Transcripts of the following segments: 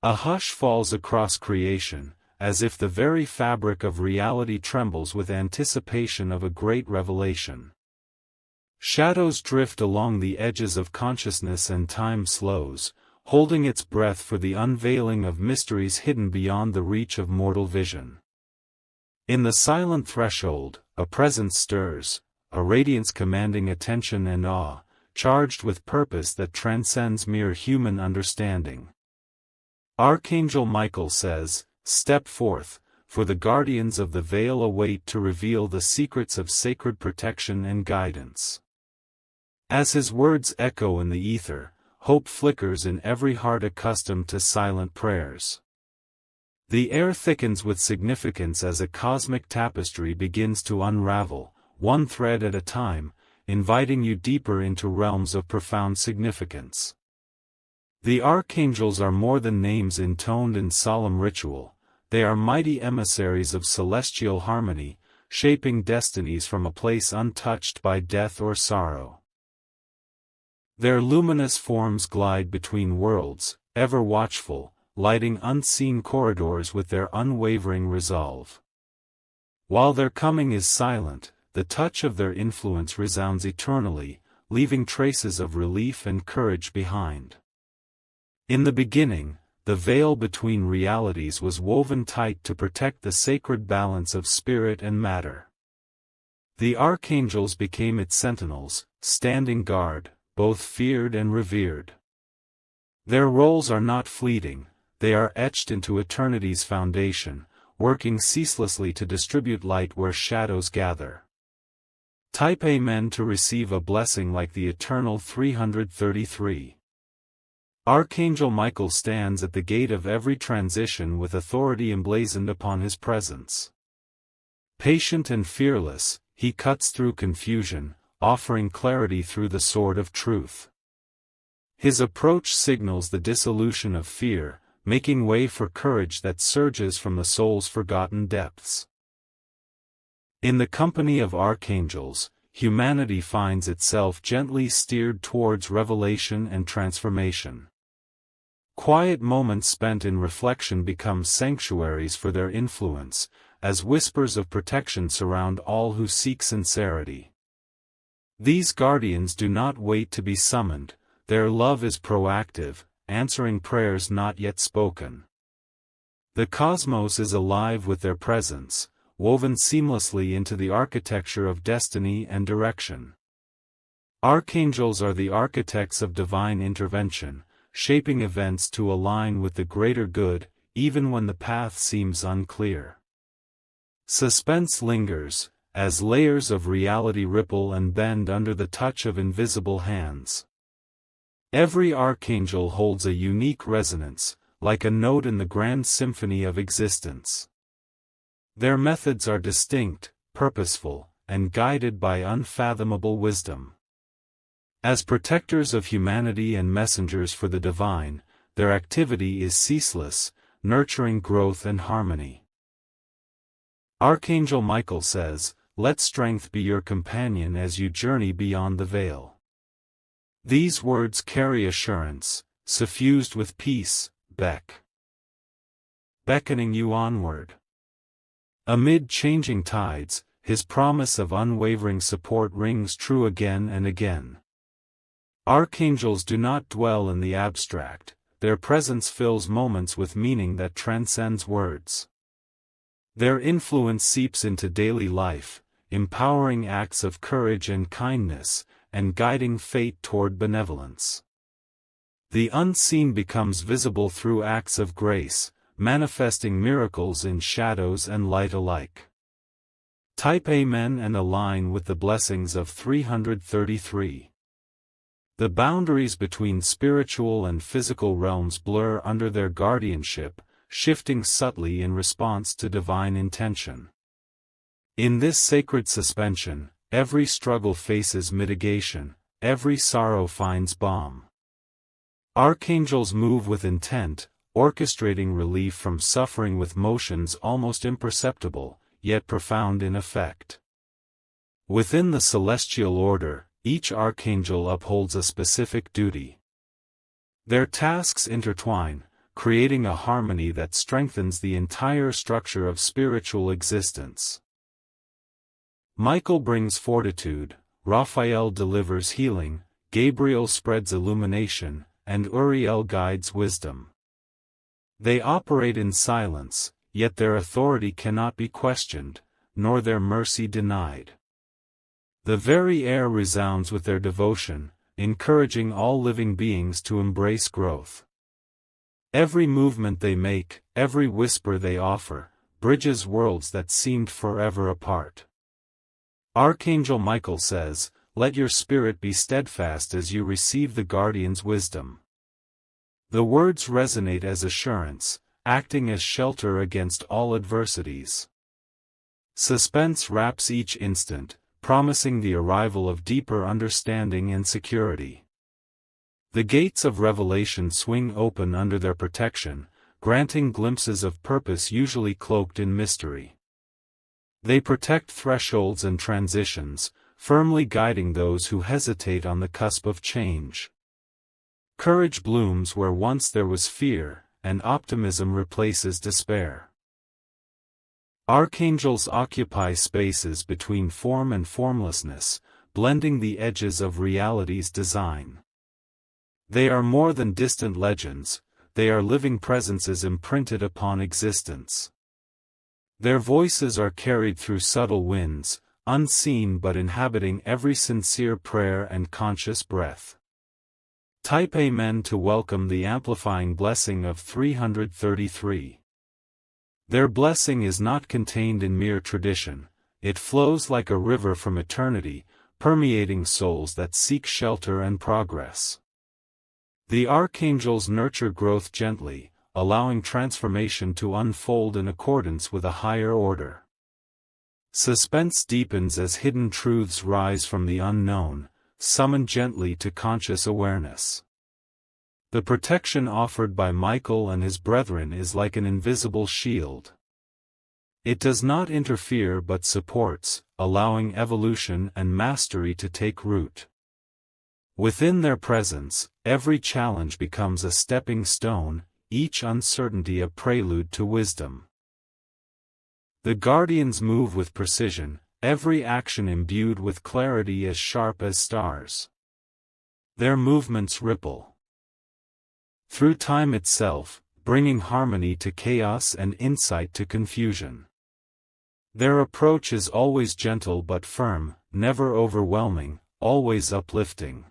A hush falls across creation, as if the very fabric of reality trembles with anticipation of a great revelation. Shadows drift along the edges of consciousness and time slows, holding its breath for the unveiling of mysteries hidden beyond the reach of mortal vision. In the silent threshold, a presence stirs, a radiance commanding attention and awe, charged with purpose that transcends mere human understanding. Archangel Michael says, "Step forth, for the guardians of the veil await to reveal the secrets of sacred protection and guidance." As his words echo in the ether, hope flickers in every heart accustomed to silent prayers. The air thickens with significance as a cosmic tapestry begins to unravel, one thread at a time, inviting you deeper into realms of profound significance. The archangels are more than names intoned in solemn ritual, they are mighty emissaries of celestial harmony, shaping destinies from a place untouched by death or sorrow. Their luminous forms glide between worlds, ever watchful, lighting unseen corridors with their unwavering resolve. While their coming is silent, the touch of their influence resounds eternally, leaving traces of relief and courage behind. In the beginning, the veil between realities was woven tight to protect the sacred balance of spirit and matter. The archangels became its sentinels, standing guard, both feared and revered. Their roles are not fleeting, they are etched into eternity's foundation, working ceaselessly to distribute light where shadows gather. Type Amen to receive a blessing like the eternal 333. Archangel Michael stands at the gate of every transition with authority emblazoned upon his presence. Patient and fearless, he cuts through confusion, offering clarity through the sword of truth. His approach signals the dissolution of fear, making way for courage that surges from the soul's forgotten depths. In the company of archangels, humanity finds itself gently steered towards revelation and transformation. Quiet moments spent in reflection become sanctuaries for their influence, as whispers of protection surround all who seek sincerity. These guardians do not wait to be summoned, their love is proactive, answering prayers not yet spoken. The cosmos is alive with their presence, woven seamlessly into the architecture of destiny and direction. Archangels are the architects of divine intervention, shaping events to align with the greater good, even when the path seems unclear. Suspense lingers, as layers of reality ripple and bend under the touch of invisible hands. Every archangel holds a unique resonance, like a note in the grand symphony of existence. Their methods are distinct, purposeful, and guided by unfathomable wisdom. As protectors of humanity and messengers for the divine, their activity is ceaseless, nurturing growth and harmony. Archangel Michael says, "Let strength be your companion as you journey beyond the veil." These words carry assurance, suffused with peace, beckoning you onward. Amid changing tides, his promise of unwavering support rings true again and again. Archangels do not dwell in the abstract, their presence fills moments with meaning that transcends words. Their influence seeps into daily life, empowering acts of courage and kindness, and guiding fate toward benevolence. The unseen becomes visible through acts of grace, manifesting miracles in shadows and light alike. Type Amen and align with the blessings of 333. The boundaries between spiritual and physical realms blur under their guardianship, shifting subtly in response to divine intention. In this sacred suspension, every struggle faces mitigation, every sorrow finds balm. Archangels move with intent, orchestrating relief from suffering with motions almost imperceptible, yet profound in effect. Within the celestial order, each archangel upholds a specific duty. Their tasks intertwine, creating a harmony that strengthens the entire structure of spiritual existence. Michael brings fortitude, Raphael delivers healing, Gabriel spreads illumination, and Uriel guides wisdom. They operate in silence, yet their authority cannot be questioned, nor their mercy denied. The very air resounds with their devotion, encouraging all living beings to embrace growth. Every movement they make, every whisper they offer, bridges worlds that seemed forever apart. Archangel Michael says, "Let your spirit be steadfast as you receive the guardian's wisdom." The words resonate as assurance, acting as shelter against all adversities. Suspense wraps each instant, promising the arrival of deeper understanding and security. The gates of revelation swing open under their protection, granting glimpses of purpose usually cloaked in mystery. They protect thresholds and transitions, firmly guiding those who hesitate on the cusp of change. Courage blooms where once there was fear, and optimism replaces despair. Archangels occupy spaces between form and formlessness, blending the edges of reality's design. They are more than distant legends, they are living presences imprinted upon existence. Their voices are carried through subtle winds, unseen but inhabiting every sincere prayer and conscious breath. Type Amen to welcome the amplifying blessing of 333. Their blessing is not contained in mere tradition, it flows like a river from eternity, permeating souls that seek shelter and progress. The archangels nurture growth gently, allowing transformation to unfold in accordance with a higher order. Suspense deepens as hidden truths rise from the unknown, summoned gently to conscious awareness. The protection offered by Michael and his brethren is like an invisible shield. It does not interfere but supports, allowing evolution and mastery to take root. Within their presence, every challenge becomes a stepping stone, each uncertainty a prelude to wisdom. The guardians move with precision, every action imbued with clarity as sharp as stars. Their movements ripple through time itself, bringing harmony to chaos and insight to confusion. Their approach is always gentle but firm, never overwhelming, always uplifting.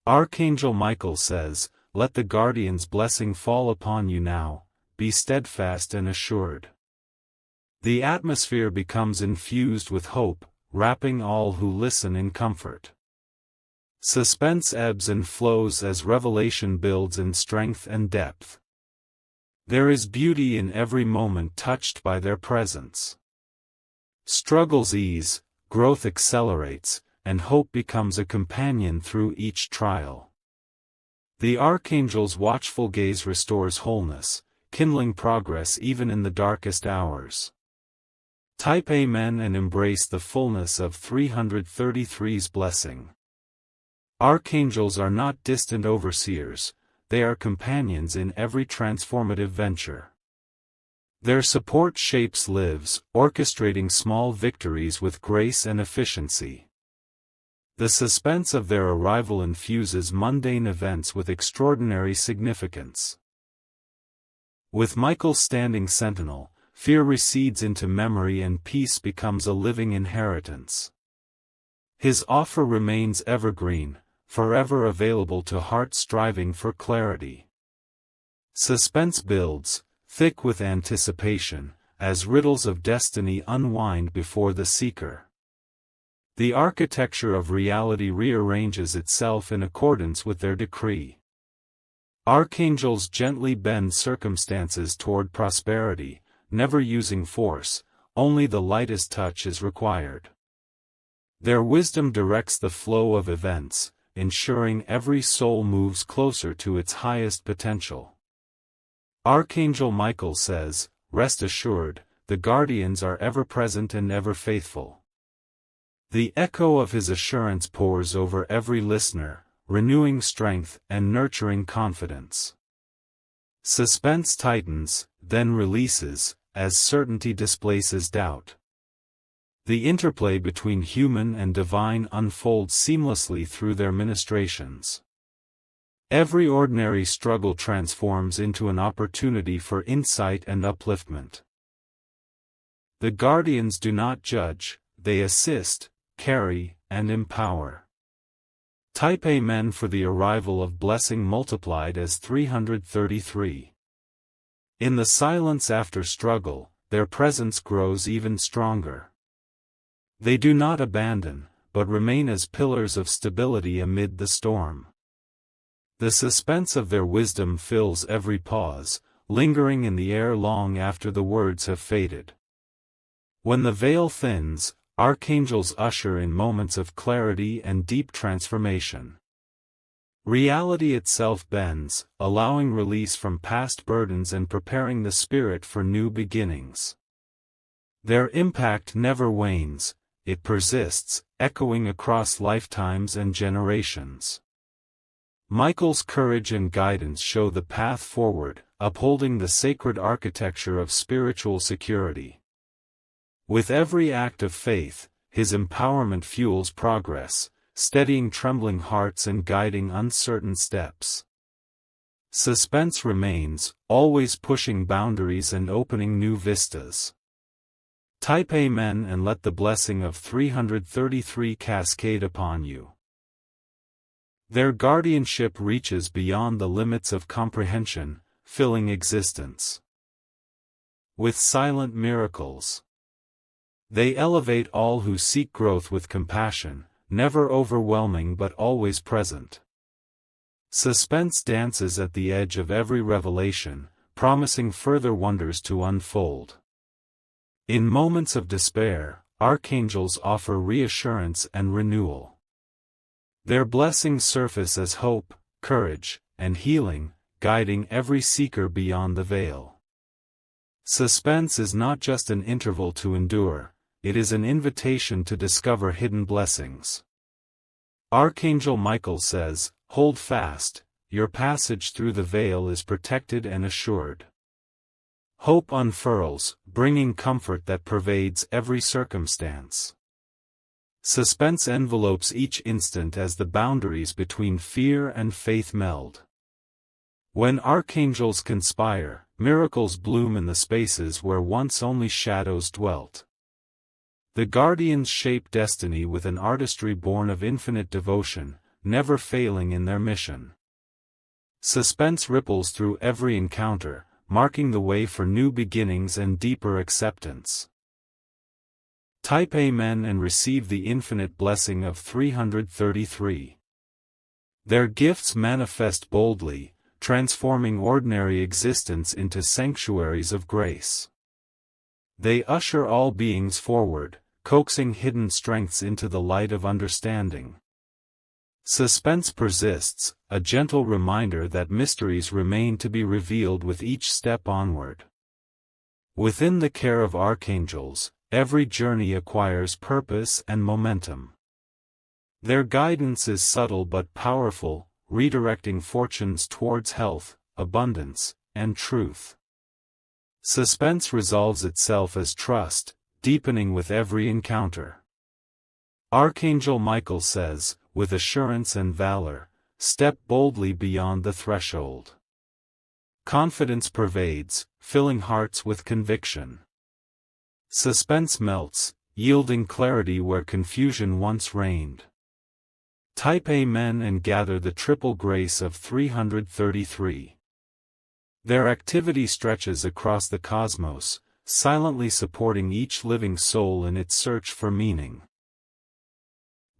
Archangel Michael says, "Let the guardian's blessing fall upon you now, be steadfast and assured." The atmosphere becomes infused with hope, wrapping all who listen in comfort. Suspense ebbs and flows as revelation builds in strength and depth. There is beauty in every moment touched by their presence. Struggles ease, growth accelerates, and hope becomes a companion through each trial. The archangel's watchful gaze restores wholeness, kindling progress even in the darkest hours. Type Amen and embrace the fullness of 333's blessing. Archangels are not distant overseers, they are companions in every transformative venture. Their support shapes lives, orchestrating small victories with grace and efficiency. The suspense of their arrival infuses mundane events with extraordinary significance. With Michael standing sentinel, fear recedes into memory and peace becomes a living inheritance. His offer remains evergreen, forever available to hearts striving for clarity. Suspense builds, thick with anticipation, as riddles of destiny unwind before the seeker. The architecture of reality rearranges itself in accordance with their decree. Archangels gently bend circumstances toward prosperity, never using force, only the lightest touch is required. Their wisdom directs the flow of events, ensuring every soul moves closer to its highest potential. Archangel Michael says, "Rest assured, the guardians are ever present and ever faithful." The echo of his assurance pours over every listener, renewing strength and nurturing confidence. Suspense tightens, then releases, as certainty displaces doubt. The interplay between human and divine unfolds seamlessly through their ministrations. Every ordinary struggle transforms into an opportunity for insight and upliftment. The guardians do not judge, they assist, carry, and empower. Type Amen for the arrival of blessing multiplied as 333. In the silence after struggle, their presence grows even stronger. They do not abandon, but remain as pillars of stability amid the storm. The suspense of their wisdom fills every pause, lingering in the air long after the words have faded. When the veil thins, archangels usher in moments of clarity and deep transformation. Reality itself bends, allowing release from past burdens and preparing the spirit for new beginnings. Their impact never wanes, it persists, echoing across lifetimes and generations. Michael's courage and guidance show the path forward, upholding the sacred architecture of spiritual security. With every act of faith, his empowerment fuels progress, steadying trembling hearts and guiding uncertain steps. Suspense remains, always pushing boundaries and opening new vistas. Type Amen and let the blessing of 333 cascade upon you. Their guardianship reaches beyond the limits of comprehension, filling existence with silent miracles. They elevate all who seek growth with compassion, never overwhelming but always present. Suspense dances at the edge of every revelation, promising further wonders to unfold. In moments of despair, archangels offer reassurance and renewal. Their blessings surface as hope, courage, and healing, guiding every seeker beyond the veil. Suspense is not just an interval to endure, it is an invitation to discover hidden blessings. Archangel Michael says, "Hold fast, your passage through the veil is protected and assured." Hope unfurls, bringing comfort that pervades every circumstance. Suspense envelopes each instant as the boundaries between fear and faith meld. When archangels conspire, miracles bloom in the spaces where once only shadows dwelt. The guardians shape destiny with an artistry born of infinite devotion, never failing in their mission. Suspense ripples through every encounter, marking the way for new beginnings and deeper acceptance. Type Amen and receive the infinite blessing of 333. Their gifts manifest boldly, transforming ordinary existence into sanctuaries of grace. They usher all beings forward, coaxing hidden strengths into the light of understanding. Suspense persists, a gentle reminder that mysteries remain to be revealed with each step onward. Within the care of archangels, every journey acquires purpose and momentum. Their guidance is subtle but powerful, redirecting fortunes towards health, abundance, and truth. Suspense resolves itself as trust, deepening with every encounter. Archangel Michael says, with assurance and valor, step boldly beyond the threshold. Confidence pervades, filling hearts with conviction. Suspense melts, yielding clarity where confusion once reigned. Type Amen and gather the triple grace of 333. Their activity stretches across the cosmos, silently supporting each living soul in its search for meaning.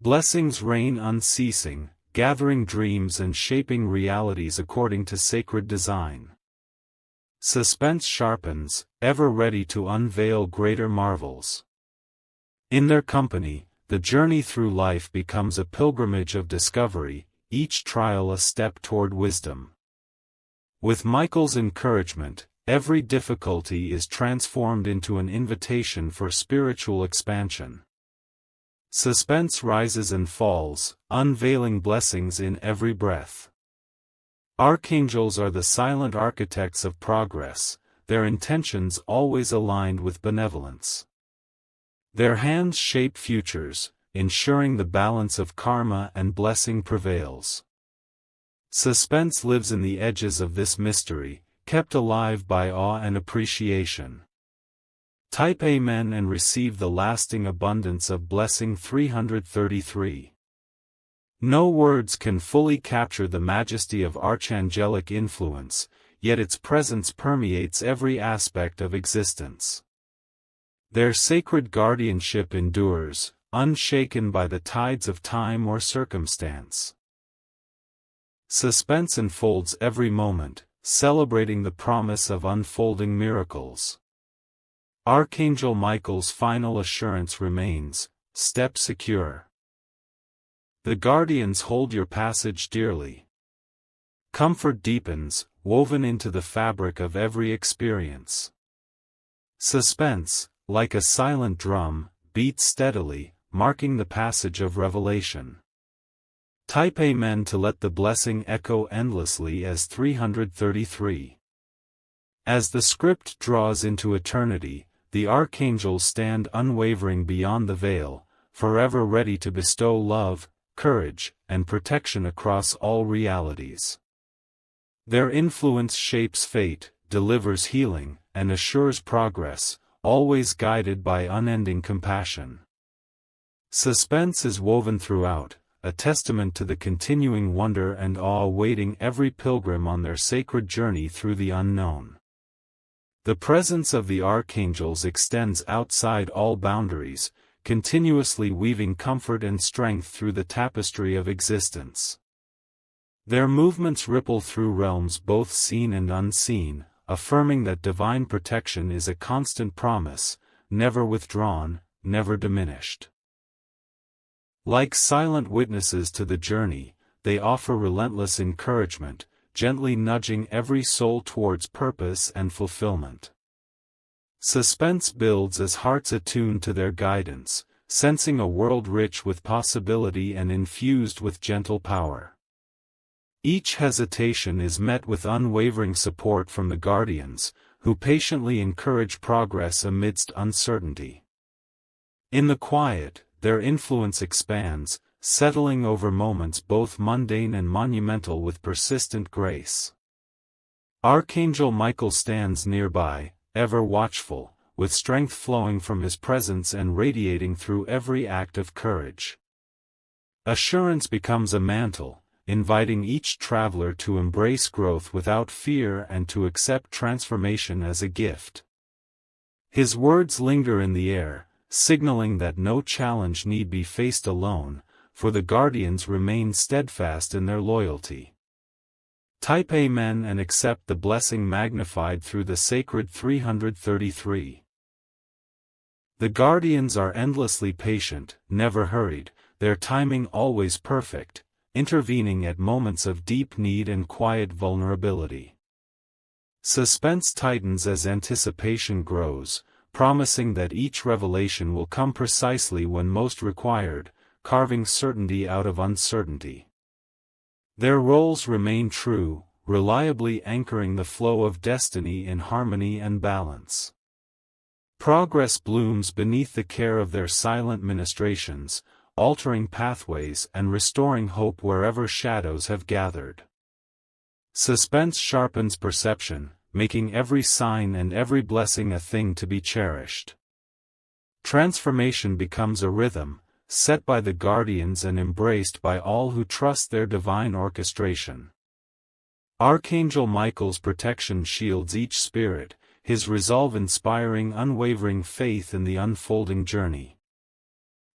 Blessings rain unceasing, gathering dreams and shaping realities according to sacred design. Suspense sharpens, ever ready to unveil greater marvels. In their company, the journey through life becomes a pilgrimage of discovery, each trial a step toward wisdom. With Michael's encouragement, every difficulty is transformed into an invitation for spiritual expansion. Suspense rises and falls, unveiling blessings in every breath. Archangels are the silent architects of progress, their intentions always aligned with benevolence. Their hands shape futures, ensuring the balance of karma and blessing prevails. Suspense lives in the edges of this mystery, kept alive by awe and appreciation. Type Amen and receive the lasting abundance of blessing 333. No words can fully capture the majesty of archangelic influence, yet its presence permeates every aspect of existence. Their sacred guardianship endures, unshaken by the tides of time or circumstance. Suspense enfolds every moment, celebrating the promise of unfolding miracles. Archangel Michael's final assurance remains, step secure. The guardians hold your passage dearly. Comfort deepens, woven into the fabric of every experience. Suspense, like a silent drum, beats steadily, marking the passage of revelation. Type Amen to let the blessing echo endlessly as 333. As the script draws into eternity, the archangels stand unwavering beyond the veil, forever ready to bestow love, courage, and protection across all realities. Their influence shapes fate, delivers healing, and assures progress, always guided by unending compassion. Suspense is woven throughout, a testament to the continuing wonder and awe awaiting every pilgrim on their sacred journey through the unknown. The presence of the archangels extends outside all boundaries, continuously weaving comfort and strength through the tapestry of existence. Their movements ripple through realms both seen and unseen, affirming that divine protection is a constant promise, never withdrawn, never diminished. Like silent witnesses to the journey, they offer relentless encouragement, gently nudging every soul towards purpose and fulfillment. Suspense builds as hearts attune to their guidance, sensing a world rich with possibility and infused with gentle power. Each hesitation is met with unwavering support from the guardians, who patiently encourage progress amidst uncertainty. In the quiet, their influence expands, settling over moments both mundane and monumental with persistent grace. Archangel Michael stands nearby, ever watchful, with strength flowing from his presence and radiating through every act of courage. Assurance becomes a mantle, inviting each traveler to embrace growth without fear and to accept transformation as a gift. His words linger in the air, signaling that no challenge need be faced alone, for the guardians remain steadfast in their loyalty. Type Amen and accept the blessing magnified through the sacred 333. The guardians are endlessly patient, never hurried, their timing always perfect, intervening at moments of deep need and quiet vulnerability. Suspense tightens as anticipation grows, promising that each revelation will come precisely when most required, carving certainty out of uncertainty. Their roles remain true, reliably anchoring the flow of destiny in harmony and balance. Progress blooms beneath the care of their silent ministrations, altering pathways and restoring hope wherever shadows have gathered. Suspense sharpens perception, making every sign and every blessing a thing to be cherished. Transformation becomes a rhythm, set by the guardians and embraced by all who trust their divine orchestration. Archangel Michael's protection shields each spirit, his resolve inspiring unwavering faith in the unfolding journey.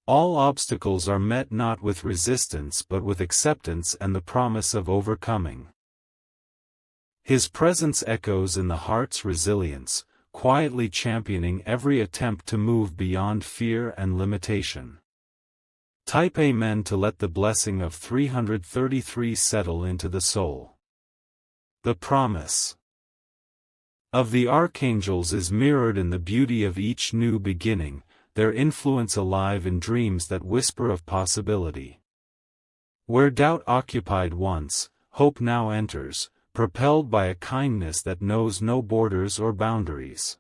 All obstacles are met not with resistance but with acceptance and the promise of overcoming. His presence echoes in the heart's resilience, quietly championing every attempt to move beyond fear and limitation. Type Amen to let the blessing of 333 settle into the soul. The promise of the archangels is mirrored in the beauty of each new beginning, their influence alive in dreams that whisper of possibility. Where doubt occupied once, hope now enters, propelled by a kindness that knows no borders or boundaries.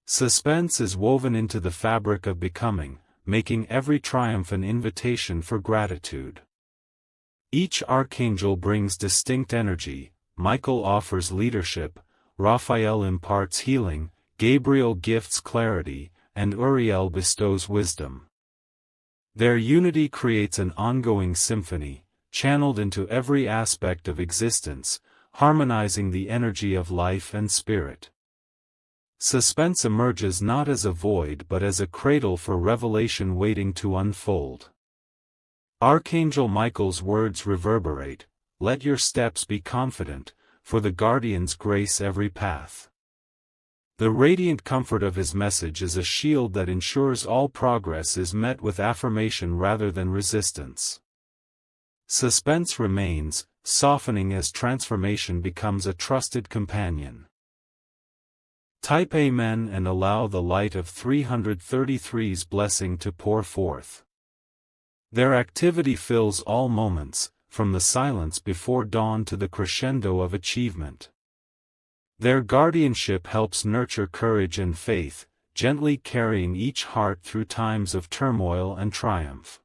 Suspense is woven into the fabric of becoming, making every triumph an invitation for gratitude. Each archangel brings distinct energy. Michael offers leadership, Raphael imparts healing, Gabriel gifts clarity, and Uriel bestows wisdom. Their unity creates an ongoing symphony, channeled into every aspect of existence, harmonizing the energy of life and spirit. Suspense emerges not as a void but as a cradle for revelation waiting to unfold. Archangel Michael's words reverberate, "Let your steps be confident, for the guardians grace every path." The radiant comfort of his message is a shield that ensures all progress is met with affirmation rather than resistance. Suspense remains, softening as transformation becomes a trusted companion. Type Amen and allow the light of 333's blessing to pour forth. Their activity fills all moments, from the silence before dawn to the crescendo of achievement. Their guardianship helps nurture courage and faith, gently carrying each heart through times of turmoil and triumph.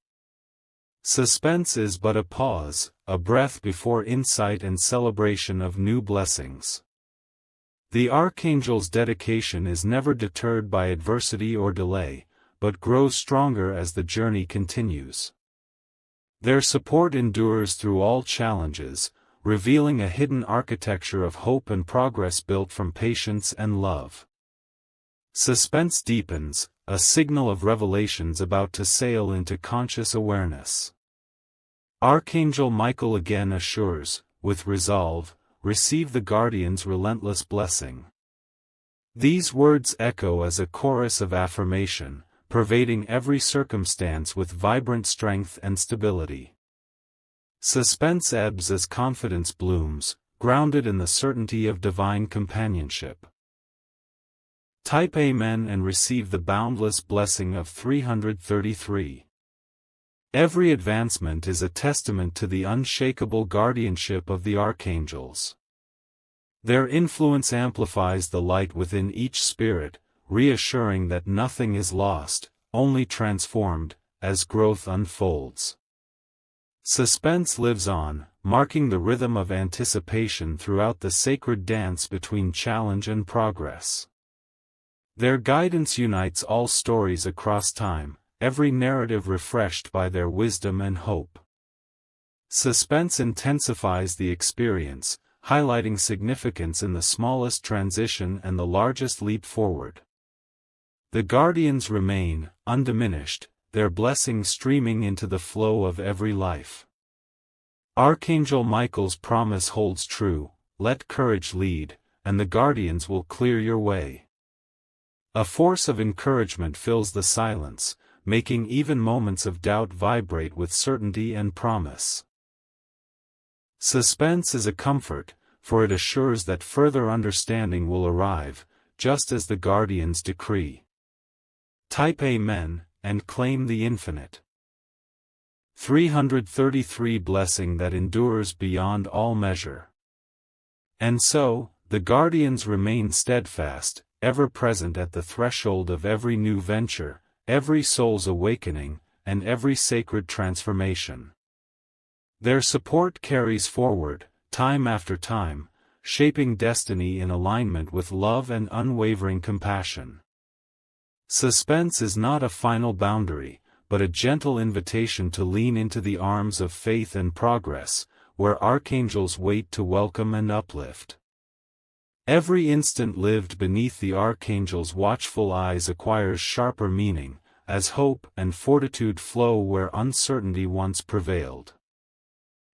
Suspense is but a pause, a breath before insight and celebration of new blessings. The Archangel's dedication is never deterred by adversity or delay, but grows stronger as the journey continues. Their support endures through all challenges, revealing a hidden architecture of hope and progress built from patience and love. Suspense deepens, a signal of revelations about to sail into conscious awareness. Archangel Michael again assures, with resolve, "Receive the guardian's relentless blessing." These words echo as a chorus of affirmation, pervading every circumstance with vibrant strength and stability. Suspense ebbs as confidence blooms, grounded in the certainty of divine companionship. Type Amen and receive the boundless blessing of 333. Every advancement is a testament to the unshakable guardianship of the archangels. Their influence amplifies the light within each spirit, reassuring that nothing is lost, only transformed, as growth unfolds. Suspense lives on, marking the rhythm of anticipation throughout the sacred dance between challenge and progress. Their guidance unites all stories across time, every narrative refreshed by their wisdom and hope. Suspense intensifies the experience, highlighting significance in the smallest transition and the largest leap forward. The guardians remain, undiminished, their blessings streaming into the flow of every life. Archangel Michael's promise holds true, "Let courage lead, and the guardians will clear your way." A force of encouragement fills the silence, making even moments of doubt vibrate with certainty and promise. Suspense is a comfort, for it assures that further understanding will arrive, just as the guardians decree. Type Amen, and claim the infinite. 333 Blessing that endures beyond all measure. And so, the guardians remain steadfast, ever present at the threshold of every new venture, every soul's awakening, and every sacred transformation. Their support carries forward, time after time, shaping destiny in alignment with love and unwavering compassion. Suspense is not a final boundary, but a gentle invitation to lean into the arms of faith and progress, where archangels wait to welcome and uplift. Every instant lived beneath the archangel's watchful eyes acquires sharper meaning, as hope and fortitude flow where uncertainty once prevailed.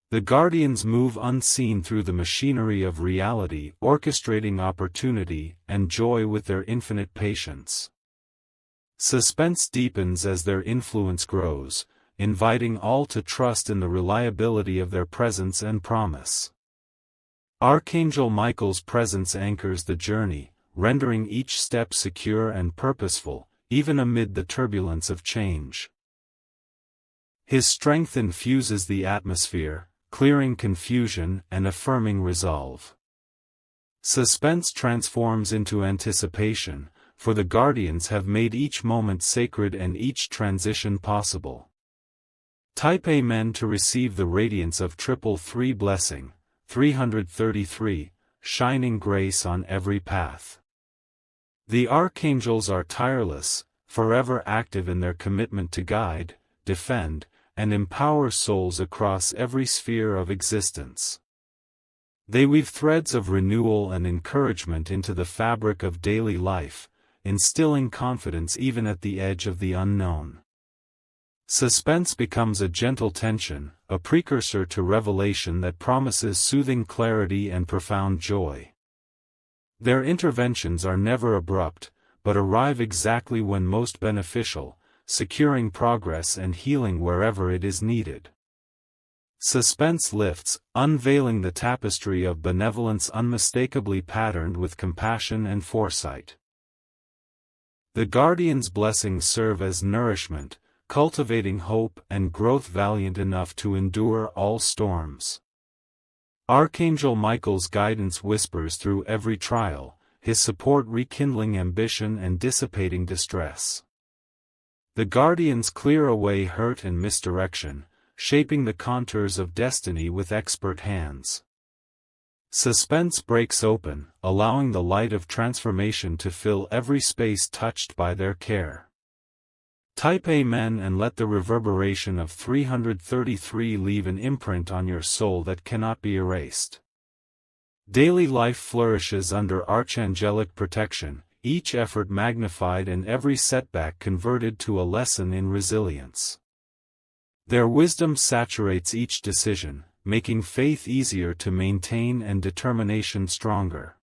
The guardians move unseen through the machinery of reality, orchestrating opportunity and joy with their infinite patience. Suspense deepens as their influence grows, inviting all to trust in the reliability of their presence and promise. Archangel Michael's presence anchors the journey, rendering each step secure and purposeful, even amid the turbulence of change. His strength infuses the atmosphere, clearing confusion and affirming resolve. Suspense transforms into anticipation, for the guardians have made each moment sacred and each transition possible. Type Amen to receive the radiance of 333 blessing, 333, shining grace on every path. The Archangels are tireless, forever active in their commitment to guide, defend, and empower souls across every sphere of existence. They weave threads of renewal and encouragement into the fabric of daily life, instilling confidence even at the edge of the unknown. Suspense becomes a gentle tension, a precursor to revelation that promises soothing clarity and profound joy. Their interventions are never abrupt, but arrive exactly when most beneficial, securing progress and healing wherever it is needed. Suspense lifts, unveiling the tapestry of benevolence unmistakably patterned with compassion and foresight. The guardian's blessings serve as nourishment, cultivating hope and growth valiant enough to endure all storms. Archangel Michael's guidance whispers through every trial, his support rekindling ambition and dissipating distress. The guardians clear away hurt and misdirection, shaping the contours of destiny with expert hands. Suspense breaks open, allowing the light of transformation to fill every space touched by their care. Type Amen and let the reverberation of 333 leave an imprint on your soul that cannot be erased. Daily life flourishes under archangelic protection, each effort magnified and every setback converted to a lesson in resilience. Their wisdom saturates each decision, making faith easier to maintain and determination stronger.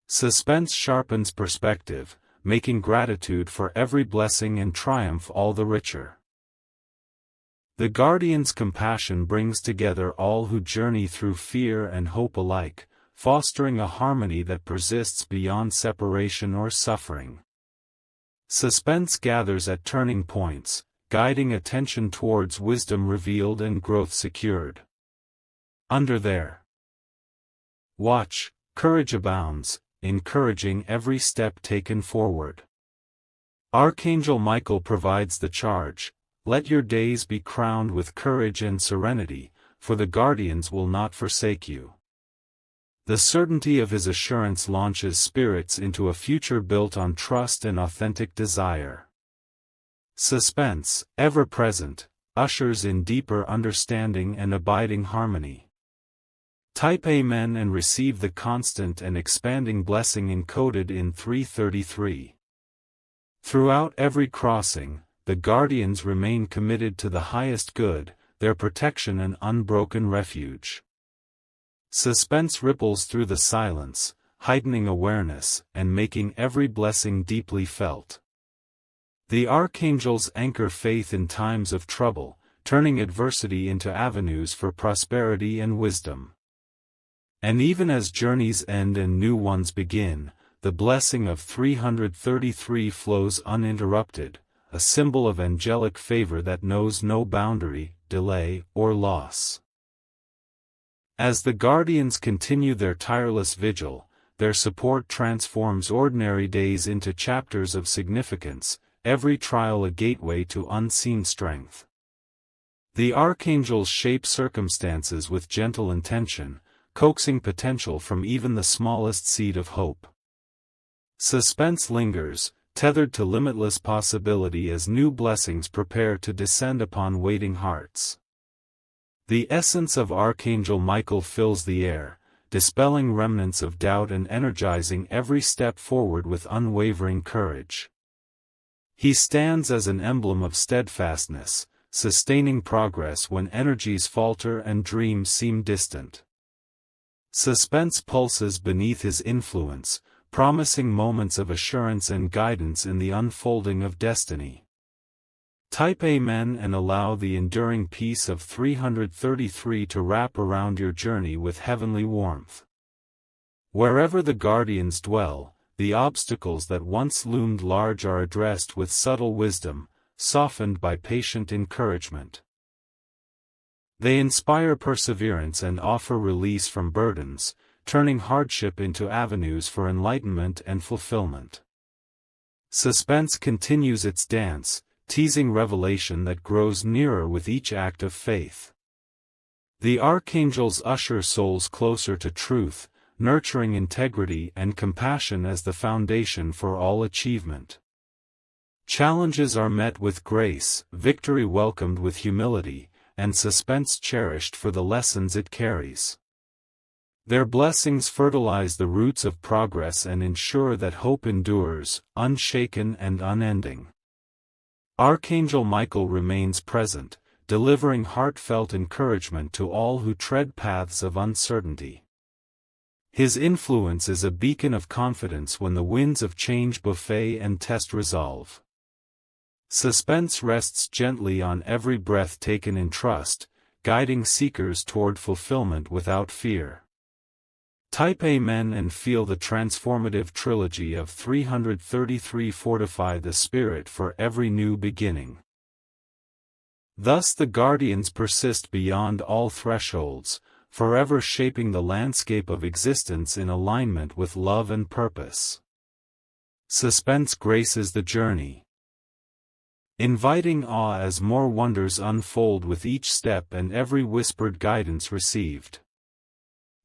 Suspense sharpens perspective, making gratitude for every blessing and triumph all the richer. The guardian's compassion brings together all who journey through fear and hope alike, fostering a harmony that persists beyond separation or suffering. Suspense gathers at turning points, guiding attention towards wisdom revealed and growth secured. Under their watch, courage abounds, encouraging every step taken forward. Archangel Michael provides the charge, "Let your days be crowned with courage and serenity, for the guardians will not forsake you." The certainty of his assurance launches spirits into a future built on trust and authentic desire. Suspense, ever present, ushers in deeper understanding and abiding harmony. Type Amen and receive the constant and expanding blessing encoded in 333. Throughout every crossing, the guardians remain committed to the highest good, their protection an unbroken refuge. Suspense ripples through the silence, heightening awareness and making every blessing deeply felt. The archangels anchor faith in times of trouble, turning adversity into avenues for prosperity and wisdom. And even as journeys end and new ones begin, the blessing of 333 flows uninterrupted, a symbol of angelic favor that knows no boundary, delay, or loss. As the guardians continue their tireless vigil, their support transforms ordinary days into chapters of significance, every trial a gateway to unseen strength. The archangels shape circumstances with gentle intention, coaxing potential from even the smallest seed of hope. Suspense lingers, tethered to limitless possibility as new blessings prepare to descend upon waiting hearts. The essence of Archangel Michael fills the air, dispelling remnants of doubt and energizing every step forward with unwavering courage. He stands as an emblem of steadfastness, sustaining progress when energies falter and dreams seem distant. Suspense pulses beneath his influence, promising moments of assurance and guidance in the unfolding of destiny. Type Amen and allow the enduring peace of 333 to wrap around your journey with heavenly warmth. Wherever the guardians dwell, the obstacles that once loomed large are addressed with subtle wisdom, softened by patient encouragement. They inspire perseverance and offer release from burdens, turning hardship into avenues for enlightenment and fulfillment. Suspense continues its dance, teasing revelation that grows nearer with each act of faith. The archangels usher souls closer to truth, nurturing integrity and compassion as the foundation for all achievement. Challenges are met with grace, victory welcomed with humility, and suspense cherished for the lessons it carries. Their blessings fertilize the roots of progress and ensure that hope endures, unshaken and unending. Archangel Michael remains present, delivering heartfelt encouragement to all who tread paths of uncertainty. His influence is a beacon of confidence when the winds of change buffet and test resolve. Suspense rests gently on every breath taken in trust, guiding seekers toward fulfillment without fear. Type Amen and feel the transformative trilogy of 333 fortify the spirit for every new beginning. Thus the guardians persist beyond all thresholds, forever shaping the landscape of existence in alignment with love and purpose. Suspense graces the journey, inviting awe as more wonders unfold with each step and every whispered guidance received.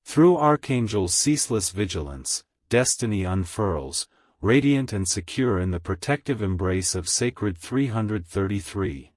Through Archangel's ceaseless vigilance, destiny unfurls, radiant and secure in the protective embrace of Sacred 333.